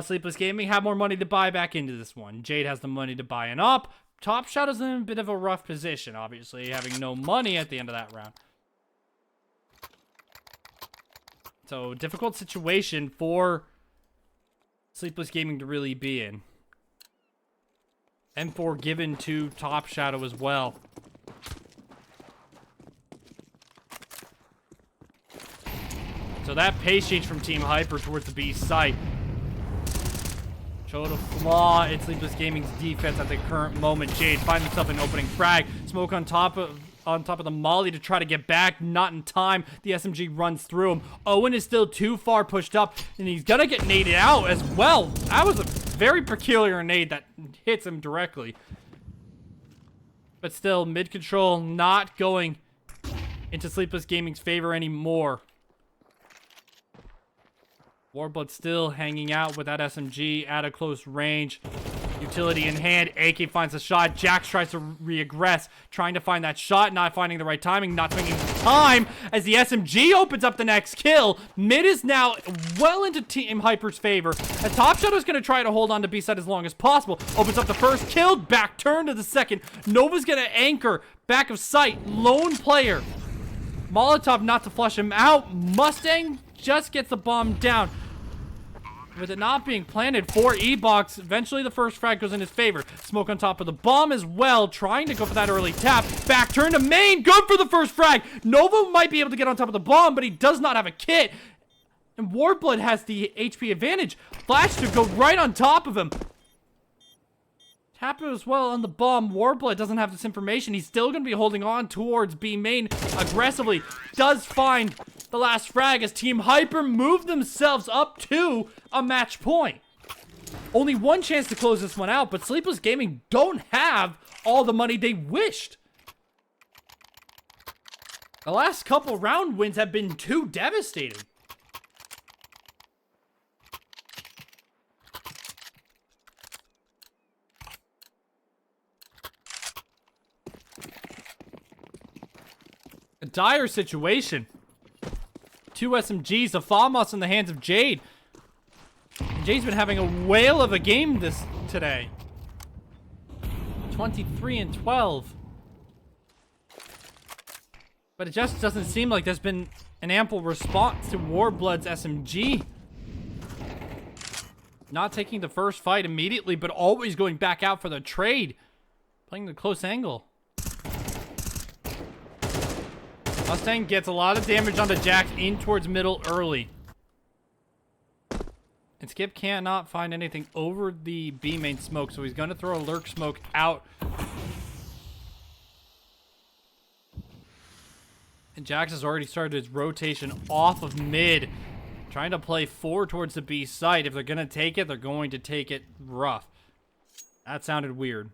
[SPEAKER 1] Sleepless Gaming have more money to buy back into this one. Jade has the money to buy an up. Top Shot is in a bit of a rough position, obviously, having no money at the end of that round. So, difficult situation for Sleepless Gaming to really be in. And for given to Top Shadow as well. So that pace change from Team Hyper towards the B site showed a flaw in Sleepless Gaming's defense at the current moment. Jade finds himself an opening frag. Smoke on top of the molly to try to get back. Not in time. The SMG runs through him. Owen is still too far pushed up, and he's gonna get naded out as well. That was a very peculiar nade that hits him directly. But still, mid control not going into Sleepless Gaming's favor anymore. Warblood still hanging out with that SMG at a close range. Utility in hand. AK finds a shot. Jax tries to reaggress, trying to find that shot, not finding the right timing, not finding time as the SMG opens up the next kill. Mid is now well into Team Hyper's favor. As Top Shadow's going to try to hold on to B side as long as possible. Opens up the first kill, back turn to the second. Nova's going to anchor, back of sight, lone player. Molotov not to flush him out. Mustang just gets the bomb down. With it not being planted for E-Box, eventually the first frag goes in his favor. Smoke on top of the bomb as well, trying to go for that early tap. Back turn to main, good for the first frag. Nova might be able to get on top of the bomb, but he does not have a kit. And Warblood has the HP advantage. Flash to go right on top of him. Tap as well on the bomb. Warblood doesn't have this information. He's still going to be holding on towards B main aggressively. Does find the last frag as Team Hyper move themselves up to a match point. Only one chance to close this one out, but Sleepless Gaming don't have all the money they wished. The last couple round wins have been too devastating. A dire situation. 2 SMGs, a FAMAS in the hands of Jade. And Jade's been having a whale of a game today. 23-12. But it just doesn't seem like there's been an ample response to Warblood's SMG. Not taking the first fight immediately, but always going back out for the trade. Playing the close angle. Mustang gets a lot of damage onto Jax in towards middle early. And Skip cannot find anything over the B main smoke, so he's going to throw a lurk smoke out. And Jax has already started his rotation off of mid, trying to play forward towards the B site. If they're going to take it, they're going to take it rough. That sounded weird.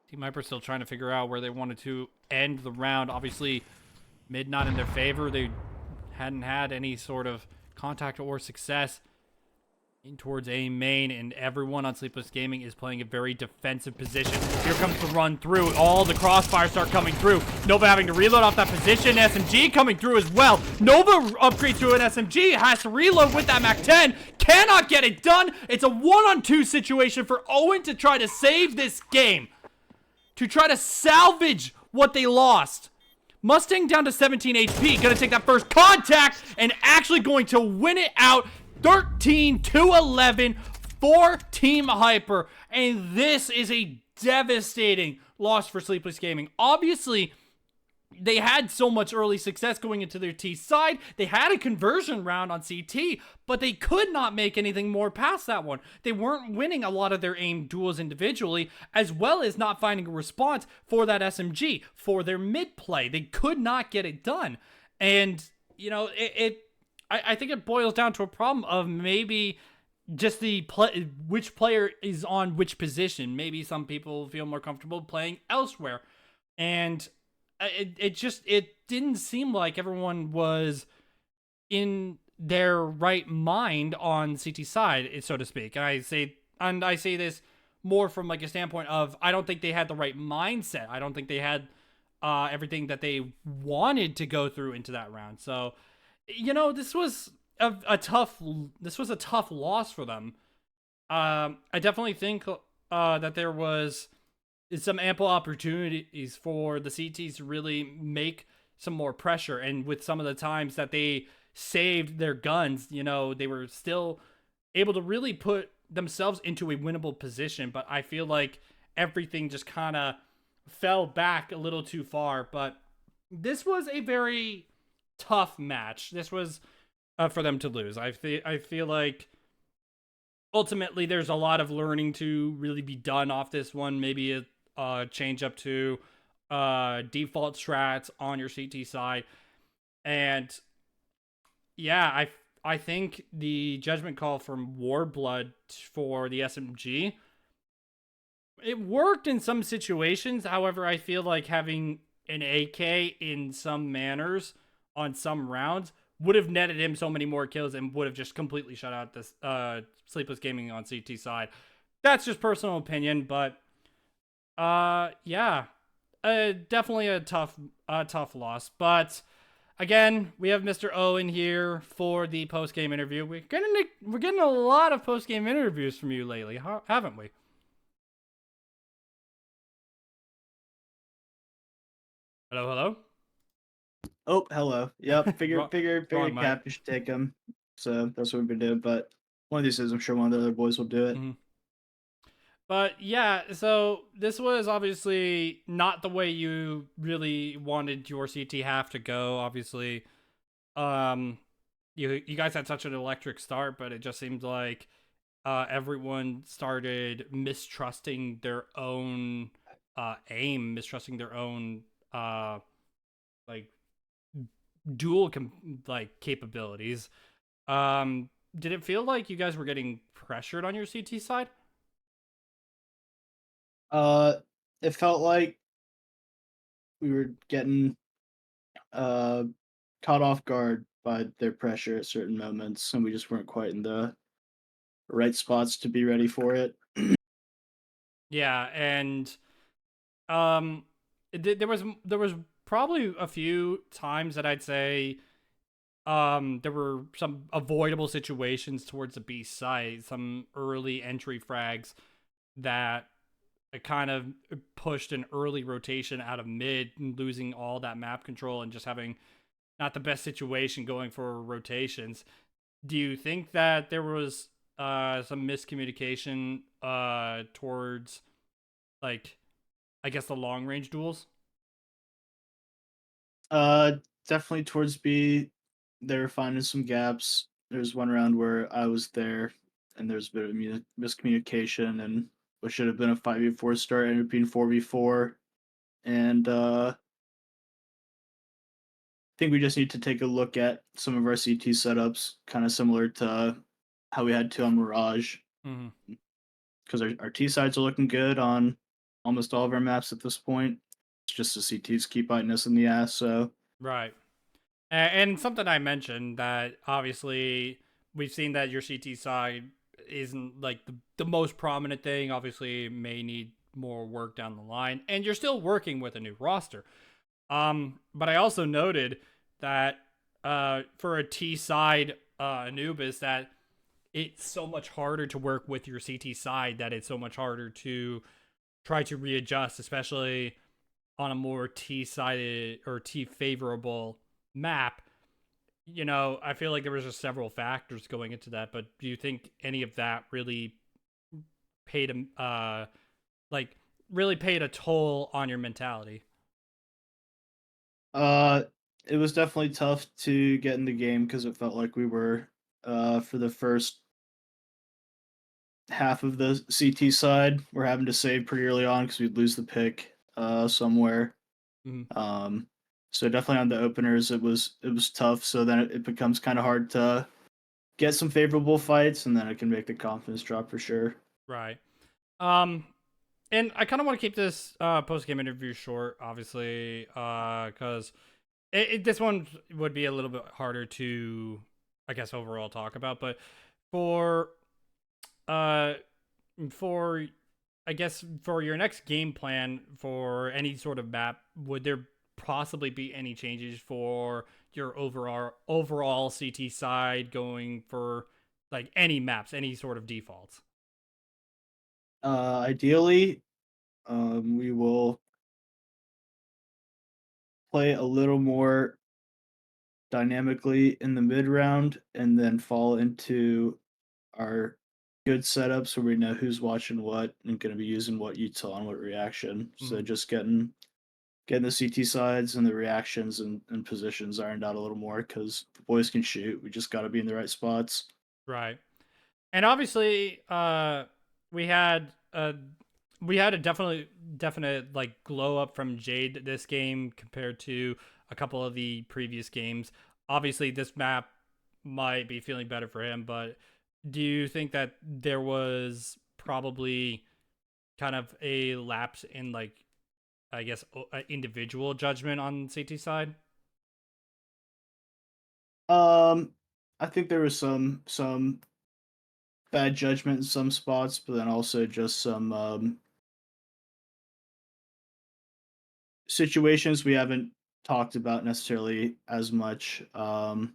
[SPEAKER 1] Team Hyper still trying to figure out where they wanted to end the round. Obviously, mid not in their favor. They hadn't had any sort of contact or success in towards A main, and everyone on Sleepless Gaming is playing a very defensive position. Here comes the run through. All the crossfires start coming through. Nova having to reload off that position. SMG coming through as well. Nova upgrade to an SMG. Has to reload with that MAC-10. Cannot get it done. It's a 1-on-2 situation for Owen to try to save this game. To try to salvage what they lost. Mustang down to 17 HP. Gonna take that first contact and actually going to win it out. 13-11 for Team Hyper. And this is a devastating loss for Sleepless Gaming. Obviously, they had so much early success going into their T side. They had a conversion round on CT, but they could not make anything more past that one. They weren't winning a lot of their aim duels individually, as well as not finding a response for that SMG, for their mid play. They could not get it done. And, you know, I think it boils down to a problem of maybe just which player is on which position. Maybe some people feel more comfortable playing elsewhere. And it didn't seem like everyone was in their right mind on CT side, so to speak. And I say this more from like a standpoint of I don't think they had the right mindset. I don't think they had everything that they wanted to go through into that round. So, you know, this was a tough loss for them. I definitely think that there was some ample opportunities for the CTs to really make some more pressure. And with some of the times that they saved their guns, you know, they were still able to really put themselves into a winnable position. But I feel like everything just kind of fell back a little too far. But this was a very tough match. This was for them to lose. I feel like ultimately there's a lot of learning to really be done off this one. Maybe change up to default strats on your CT side. And yeah, I think the judgment call from Warblood for the SMG, it worked in some situations. However, I feel like having an AK in some manners on some rounds would have netted him so many more kills and would have just completely shut out this Sleepless Gaming on CT side. That's just personal opinion, but yeah, definitely a tough loss. But again, we have Mr. O in here for the post game interview. We're getting a lot of post game interviews from you lately, haven't we? Hello, hello.
[SPEAKER 3] Oh, hello. Yep.
[SPEAKER 1] Wrong
[SPEAKER 3] Figured
[SPEAKER 1] mic.
[SPEAKER 3] Cap should take him. So that's what we've been doing. But one of these days, I'm sure one of the other boys will do it.
[SPEAKER 1] Mhm. But yeah, so this was obviously not the way you really wanted your CT half to go. Obviously, you guys had such an electric start, but it just seemed like everyone started mistrusting their own aim, mistrusting their own like capabilities. Did it feel like you guys were getting pressured on your CT side?
[SPEAKER 3] It felt like we were getting caught off guard by their pressure at certain moments, and we just weren't quite in the right spots to be ready for it.
[SPEAKER 1] Yeah, and um, there was probably a few times that I'd say there were some avoidable situations towards the B site, some early entry frags that kind of pushed an early rotation out of mid, losing all that map control and just having not the best situation going for rotations. Do you think that there was some miscommunication towards like I guess the long range duels?
[SPEAKER 3] Uh, Definitely towards B, they were finding some gaps. There was one round where I was there, and there's a bit of miscommunication, and what should have been a 5v4 start ended up being 4v4. And I think we just need to take a look at some of our CT setups, kind of similar to how we had to on Mirage,
[SPEAKER 1] Mm-hmm.
[SPEAKER 3] because our T sides are looking good on almost all of our maps at this point. It's just the CTs keep biting us in the ass. So
[SPEAKER 1] Right. And something I mentioned that obviously we've seen that your CT side isn't like the most prominent thing. Obviously, may need more work down the line, and you're still working with a new roster. But I also noted that for a T side Anubis that it's so much harder to work with your CT side, that it's so much harder to try to readjust, especially on a more T sided or T favorable map. You know, I feel like there was just several factors going into that, but do you think any of that really paid like really paid a toll on your mentality?
[SPEAKER 3] Uh, it was definitely tough to get in the game because it felt like we were, for the first half of the CT side, we're having to save pretty early on because we'd lose the pick somewhere.
[SPEAKER 1] Mhm.
[SPEAKER 3] Um, so definitely on the openers, it was tough. So then it becomes kind of hard to get some favorable fights, and then it can make the confidence drop for sure.
[SPEAKER 1] Right. Um, and I kind of want to keep this post game interview short, obviously, because this one would be a little bit harder to, I guess, overall talk about. But for uh, for I guess for your next game plan for any sort of map, would there possibly be any changes for your overall CT side going for like any maps, any sort of defaults?
[SPEAKER 3] Ideally, we will play a little more dynamically in the mid round and then fall into our good setups where we know who's watching what and going to be using what util on what reaction. So
[SPEAKER 1] Mhm.
[SPEAKER 3] just getting the CT sides and the reactions and positions ironed out a little more because the boys can shoot. We just got to be in the right spots.
[SPEAKER 1] Right. And obviously, we had a we had a definite like glow up from Jade this game compared to a couple of the previous games. Obviously, this map might be feeling better for him, but do you think that there was probably kind of a lapse in like I guess individual judgment on CT side?
[SPEAKER 3] Um, I think there was some bad judgment in some spots, but then also just some situations we haven't talked about necessarily as much.
[SPEAKER 1] Mm,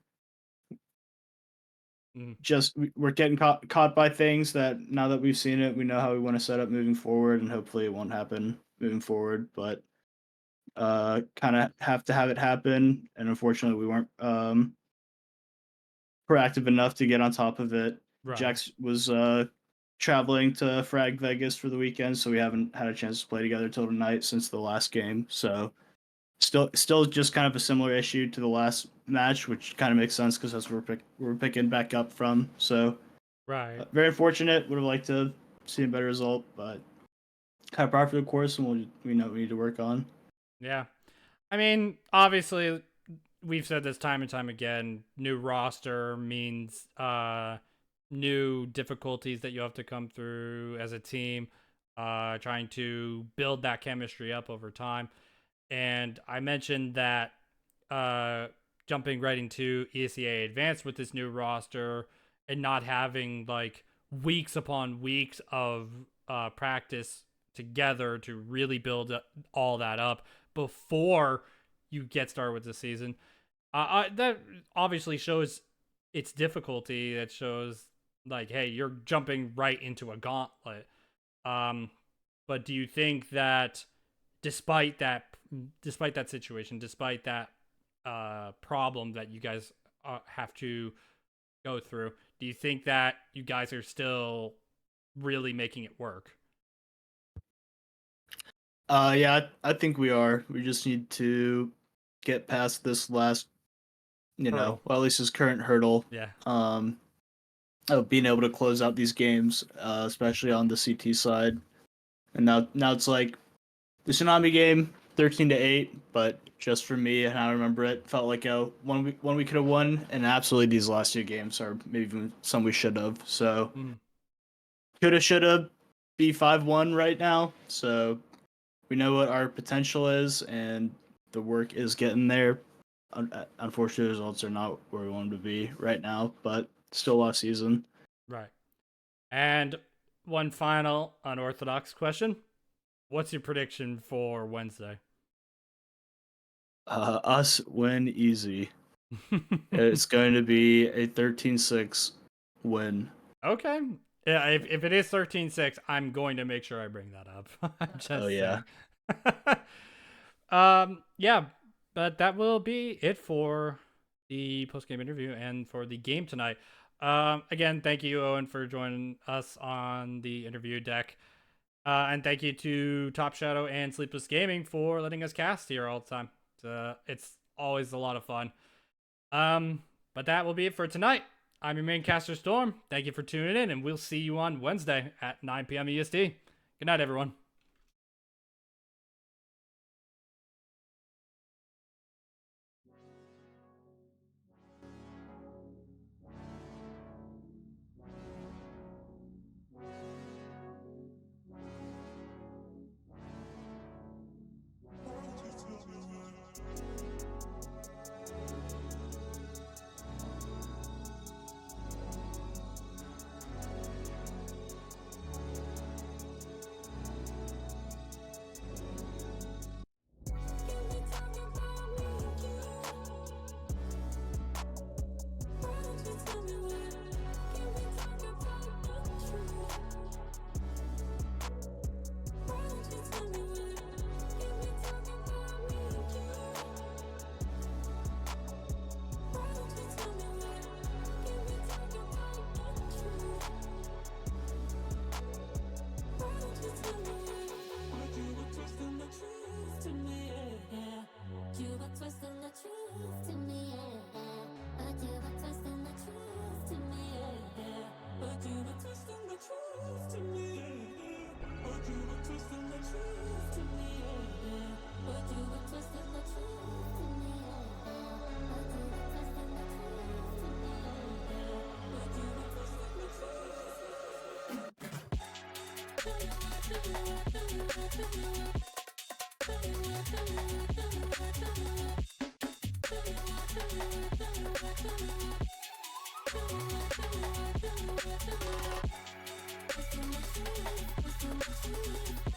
[SPEAKER 3] Just we're getting caught by things that now that we've seen it, we know how we want to set up moving forward, and hopefully it won't happen moving forward. But kind of have to have it happen, and unfortunately we weren't proactive enough to get on top of it.
[SPEAKER 1] right.
[SPEAKER 3] Jax was traveling to Frag Vegas for the weekend, so we haven't had a chance to play together till tonight since the last game. So still just kind of a similar issue to the last match, which kind of makes sense because that's where we're picking back up from. So
[SPEAKER 1] Right.
[SPEAKER 3] very unfortunate. Would have liked to see a better result, but kind of par for the course, and we know what we need to work on.
[SPEAKER 1] Yeah. I mean, obviously, we've said this time and time again. New roster means new difficulties that you have to come through as a team. Trying to build that chemistry up over time. And I mentioned that uh, jumping right into ESEA Advanced with this new roster and not having like weeks upon weeks of practice together to really build all that up before you get started with the season. That obviously shows its difficulty. That shows like, hey, you're jumping right into a gauntlet. Um, but do you think that despite that, despite that situation, despite that problem that you guys have to go through, do you think that you guys are still really making it work?
[SPEAKER 3] Yeah, I think we are. We just need to get past this last,
[SPEAKER 1] Hurdle.
[SPEAKER 3] well, at least his current hurdle,
[SPEAKER 1] Yeah.
[SPEAKER 3] um, of being able to close out these games, especially on the CT side. And now it's like the Tsunami game, 13-8, but just for me and I remember it, felt like a one we could have won, and absolutely these last two games are maybe even some we should have. So
[SPEAKER 1] Mm,
[SPEAKER 3] coulda, shoulda, be 5-1 right now. So we know what our potential is, and the work is getting there. Unfortunately, the results are not where we want them to be right now, but still last season.
[SPEAKER 1] right. And one final unorthodox question. What's your prediction for Wednesday?
[SPEAKER 3] Us win easy. It's going to be a 13-6 win.
[SPEAKER 1] Okay. Yeah, if it is 13-6, I'm going to make sure I bring that up. I'm
[SPEAKER 3] Oh
[SPEAKER 1] just
[SPEAKER 3] yeah.
[SPEAKER 1] saying. Yeah, but that will be it for the post game interview and for the game tonight. Again, thank you, Owen, for joining us on the interview deck. And thank you to Top Shadow and Sleepless Gaming for letting us cast here all the time. It's always a lot of fun. But that will be it for tonight. I'm your main caster, Storm. Thank you for tuning in, and we'll see you on Wednesday at 9 p.m. EST. Good night, everyone.
[SPEAKER 4] Thank you.